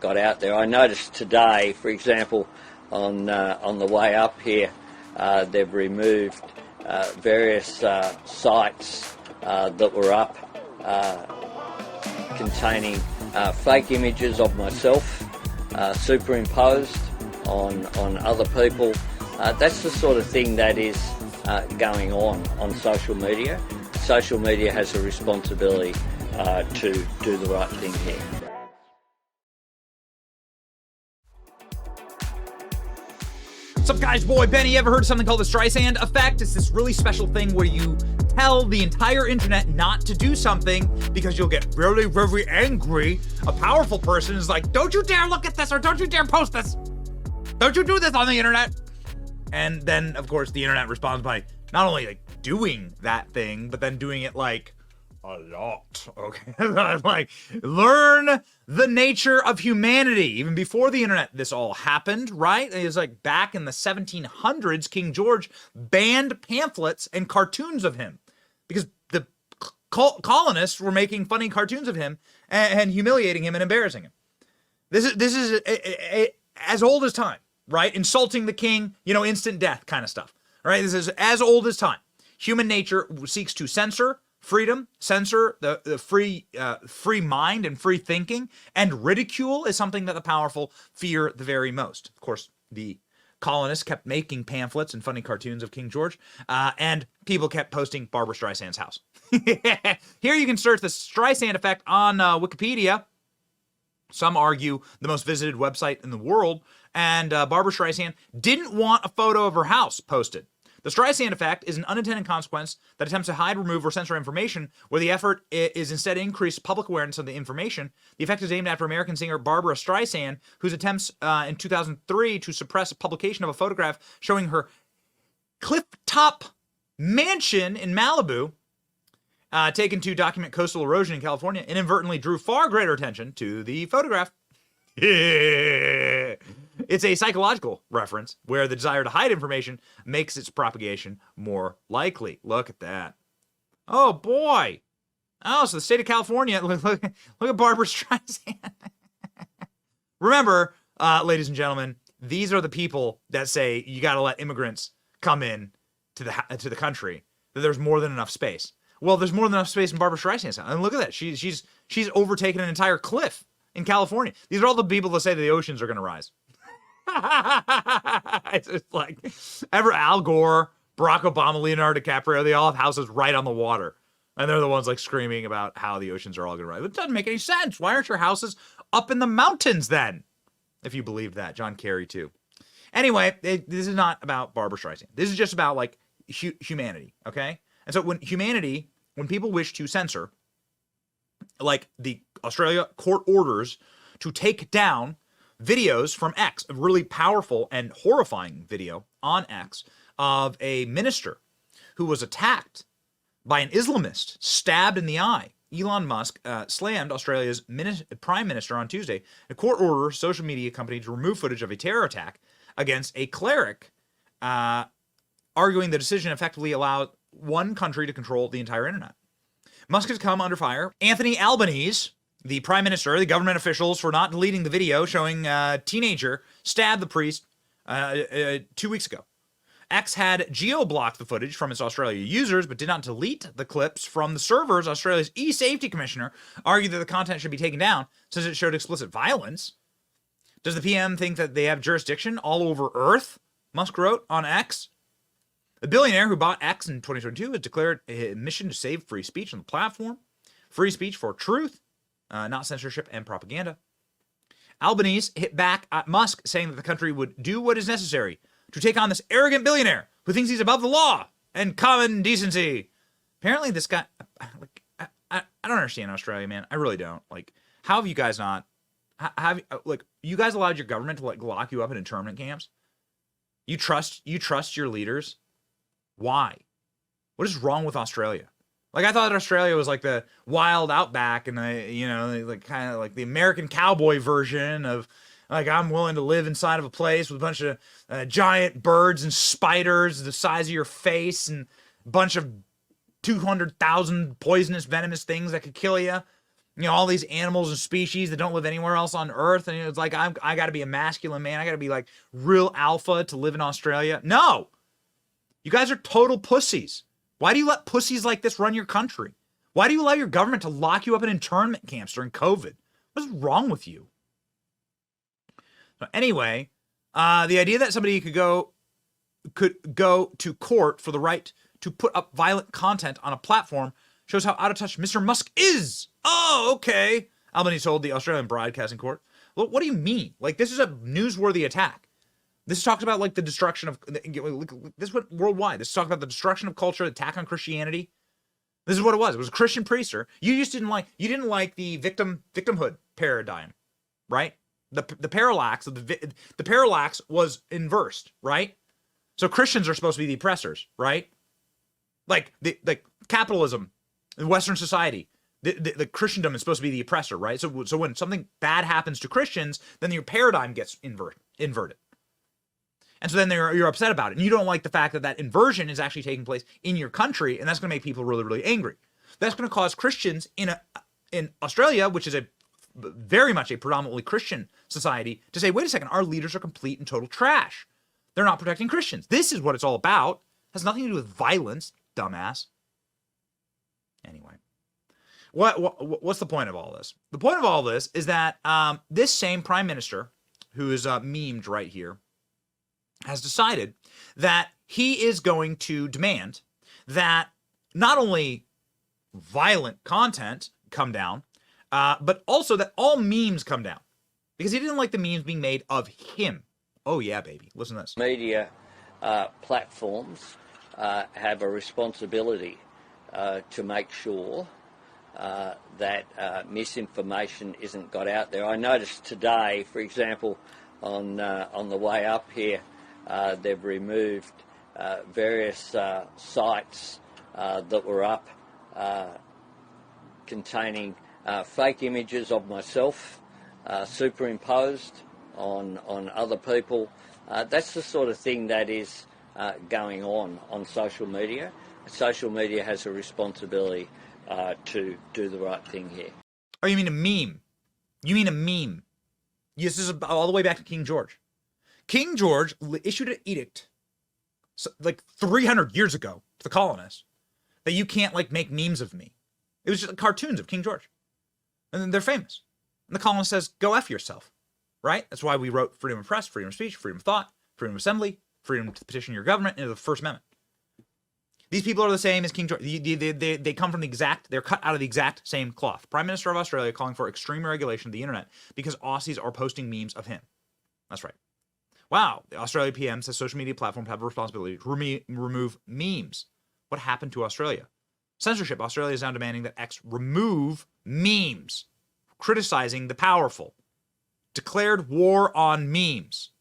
got out there. I noticed today, for example, on the way up here, they've removed various sites that were up containing fake images of myself superimposed on other people. That's the sort of thing that is going on social media. Social media has a responsibility to do the right thing here. What's up, guys? Boy, Benny. You ever heard of something called the Streisand effect? It's this really special thing where you tell the entire internet not to do something because you'll get really, really angry. A powerful person is like, don't you dare look at this, or don't you dare post this. Don't you do this on the internet. And then, of course, the internet responds by not only like doing that thing, but then doing it like a lot. Okay. Like, learn the nature of humanity. Even before the internet, this all happened, right? It was like back in the 1700s, King George banned pamphlets and cartoons of him because the colonists were making funny cartoons of him and humiliating him and embarrassing him. This is as old as time, right? Insulting the king, instant death kind of stuff. Right? This is as old as time. Human nature seeks to censor freedom, censor the free mind and free thinking, and ridicule is something that the powerful fear the very most. Of course, the colonists kept making pamphlets and funny cartoons of King George, and people kept posting Barbra Streisand's house. Here you can search the Streisand effect on Wikipedia. Some argue the most visited website in the world, and Barbra Streisand didn't want a photo of her house posted. The Streisand effect is an unintended consequence that attempts to hide, remove, or censor information, where the effort is instead increase public awareness of the information. The effect is aimed after American singer Barbra Streisand, whose attempts in 2003 to suppress publication of a photograph showing her cliff-top mansion in Malibu, taken to document coastal erosion in California, inadvertently drew far greater attention to the photograph. It's a psychological reference where the desire to hide information makes its propagation more likely. Look at that. Oh, boy. Oh, so the state of California, look at Barbra Streisand. Remember, ladies and gentlemen, these are the people that say you got to let immigrants come in to the country, that there's more than enough space. Well, there's more than enough space in Barbra Streisand's house. And look at that. She's overtaken an entire cliff in California. These are all the people that say the oceans are going to rise. It's just like Al Gore, Barack Obama, Leonardo DiCaprio, they all have houses right on the water. And they're the ones like screaming about how the oceans are all going to rise. It doesn't make any sense. Why aren't your houses up in the mountains then? If you believe that. John Kerry too. Anyway, this is not about Barbra Streisand. This is just about like humanity, okay? And so when people wish to censor, like the Australia court orders to take down videos from X, a really powerful and horrifying video on X of a minister who was attacked by an Islamist, stabbed in the eye. Elon Musk slammed Australia's prime minister on Tuesday. A court order social media company to remove footage of a terror attack against a cleric, arguing the decision effectively allowed one country to control the entire internet. Musk has come under fire. Anthony Albanese, the prime minister, the government officials for not deleting the video showing a teenager stab the priest 2 weeks ago. X had geo-blocked the footage from its Australia users, but did not delete the clips from the servers. Australia's e-safety commissioner argued that the content should be taken down since it showed explicit violence. Does the PM think that they have jurisdiction all over Earth? Musk wrote on X. The billionaire who bought X in 2022 has declared a mission to save free speech on the platform. Free speech for truth, not censorship and propaganda. Albanese hit back at Musk, saying that the country would do what is necessary to take on this arrogant billionaire who thinks he's above the law and common decency. Apparently this guy, like, I don't understand Australia, man. I really don't. Like, how have you guys not, you guys allowed your government to like lock you up in internment camps? You trust your leaders? Why? What is wrong with Australia? Like, I thought Australia was like the wild outback and like kind of like the American cowboy version of like, I'm willing to live inside of a place with a bunch of giant birds and spiders the size of your face and a bunch of 200,000 poisonous, venomous things that could kill you. You know, all these animals and species that don't live anywhere else on Earth. And it's like, I got to be a masculine man. I got to be like real alpha to live in Australia. No, you guys are total pussies. Why do you let pussies like this run your country? Why do you allow your government to lock you up in internment camps during COVID? What's wrong with you? So anyway, the idea that somebody could go to court for the right to put up violent content on a platform shows how out of touch Mr. Musk is. Oh, okay. Albany told the Australian Broadcasting Court. Well, what do you mean? Like, this is a newsworthy attack. This talks about like the destruction of this went worldwide. This talks about the destruction of culture, attack on Christianity. This is what it was. It was a Christian priester. You just didn't like the victimhood paradigm, right? The parallax of the parallax was inversed, right? So Christians are supposed to be the oppressors, right? Like capitalism in Western society, the Christendom is supposed to be the oppressor, right? So when something bad happens to Christians, then your paradigm gets inverted. And so then you're upset about it. And you don't like the fact that that inversion is actually taking place in your country, and that's going to make people really, really angry. That's going to cause Christians in Australia, which is very much a predominantly Christian society, to say, wait a second, our leaders are complete and total trash. They're not protecting Christians. This is what it's all about. It has nothing to do with violence, dumbass. Anyway, what's the point of all this? The point of all this is that this same prime minister, who is memed right here, has decided that he is going to demand that not only violent content come down, but also that all memes come down, because he didn't like the memes being made of him. Oh yeah, baby. Listen to this. Media platforms have a responsibility to make sure that misinformation isn't got out there. I noticed today, for example, on the way up here, they've removed various sites that were up containing fake images of myself superimposed on other people. That's the sort of thing that is going on social media. Social media has a responsibility to do the right thing here. Oh, you mean a meme? You mean a meme? Yes, this is all the way back to King George. King George issued an edict like 300 years ago to the colonists that you can't like make memes of me. It was just cartoons of King George. And they're famous. And the colonist says, go F yourself, right? That's why we wrote freedom of press, freedom of speech, freedom of thought, freedom of assembly, freedom to petition your government into the First Amendment. These people are the same as King George. They come from they're cut out of the exact same cloth. Prime Minister of Australia calling for extreme regulation of the internet because Aussies are posting memes of him. That's right. Wow, the Australia PM says social media platforms have a responsibility to remove memes. What happened to Australia? Censorship. Australia is now demanding that X remove memes, criticizing the powerful. Declared war on memes.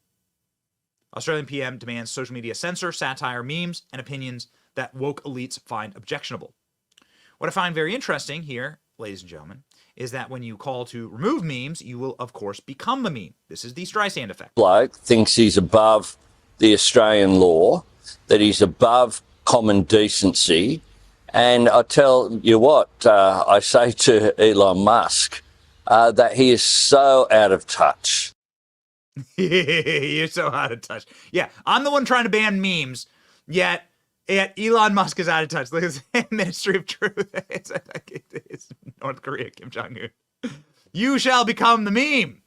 Australian PM demands social media censor satire, memes, and opinions that woke elites find objectionable. What I find very interesting here, ladies and gentlemen, is that when you call to remove memes, you will, of course, become the meme. This is the Streisand effect. Bloke thinks he's above the Australian law, that he's above common decency. And I tell you what, I say to Elon Musk that he is so out of touch. You're so out of touch. Yeah, I'm the one trying to ban memes, yet Elon Musk is out of touch. Look at this Ministry of Truth. It's North Korea, Kim Jong-un. You shall become the meme.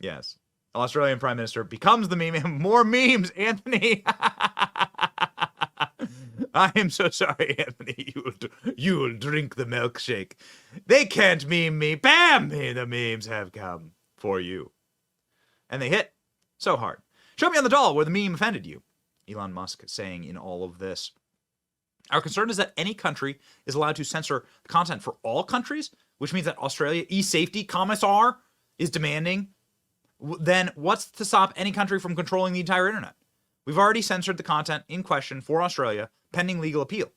Yes. Australian Prime Minister becomes the meme. More memes, Anthony. I am so sorry, Anthony. You will drink the milkshake. They can't meme me. Bam! The memes have come for you. And they hit so hard. Show me on the doll where the meme offended you. Elon Musk saying in all of this. Our concern is that any country is allowed to censor content for all countries, which means that Australia e-safety commissar is demanding. Then what's to stop any country from controlling the entire internet? We've already censored the content in question for Australia pending legal appeal,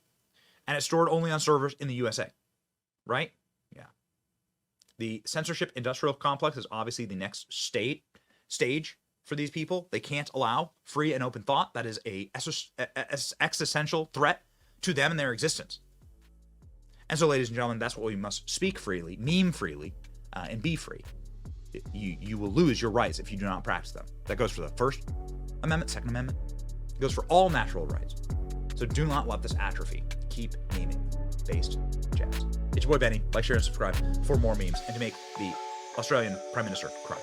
and it's stored only on servers in the USA, right? Yeah. The censorship industrial complex is obviously the next stage for these people. They can't allow free and open thought. That is a existential threat to them and their existence. And so, ladies and gentlemen, that's what we must speak freely, meme freely, and be free. You will lose your rights if you do not practice them. That goes for the First Amendment, Second Amendment. It goes for all natural rights. So do not let this atrophy. Keep meming based jabs. It's your boy Benny. Like, share, and subscribe for more memes and to make the Australian Prime Minister cry.